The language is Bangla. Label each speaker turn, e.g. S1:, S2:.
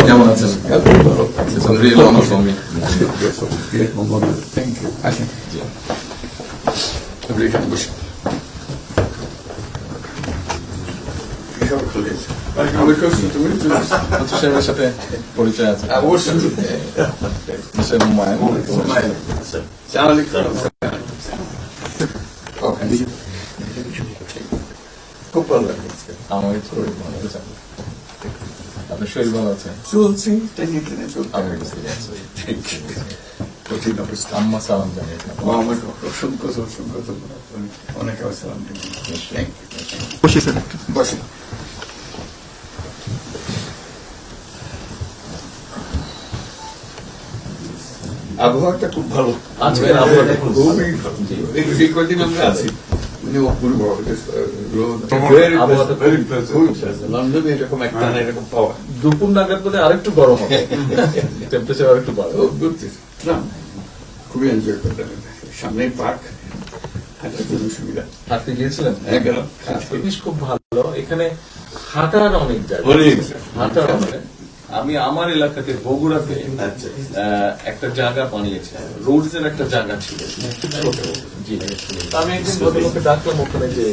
S1: কেমন আছেন? Real honour for me.
S2: Thank you. আসেন আপনি এখানে বসে
S1: সাহেবের সাথে পরিচয় আছে মিস্টার হুমায়ুন।
S2: খুব ভালো লাগে।
S1: আমার শরীর ভালো আছে। আপনার শরীর ভালো আছে?
S2: চলছি টেনে চলতে
S1: আমি বুঝতে পারছি।
S2: কঠিন অবস্থা।
S1: আম্মা সালাম জানিয়ে
S2: আমাকে অসংখ্য ধন্যবাদ। অনেক আসসালাম।
S3: বসে স্যার
S2: বসে আবহাওয়াটা খুব ভালো।
S1: আজকের আবহাওয়াটা খুব ভালো।
S2: খুবই ভালো। এই কদিন আমরা আছি মানে অপূর্ব
S1: আবহাওয়াটা
S2: লন্ডনে এরকম একটা এরকম পাওয়া
S1: দুপুর নাগাদ বলে আরেকটু গরম হবে, টেম্পারেচার আরেকটু বাড়বে।
S2: খুবই এনজয় করলাম। সামনে পার্ক, হাঁটার জন্য সুবিধা।
S1: হাঁটতে গিয়েছিলেন?
S2: গেলাম।
S1: জিনিস খুব ভালো, এখানে হাঁটার অনেক জায়গা, হাঁটার অনেক। আমি আমার এলাকাতে বগুড়াতে একটা জায়গা বানিয়েছে, রোডস এর একটা জায়গা ছিল। জি, আমি একদিন ভদ্রলোককে ডাকলাম ওখানে যে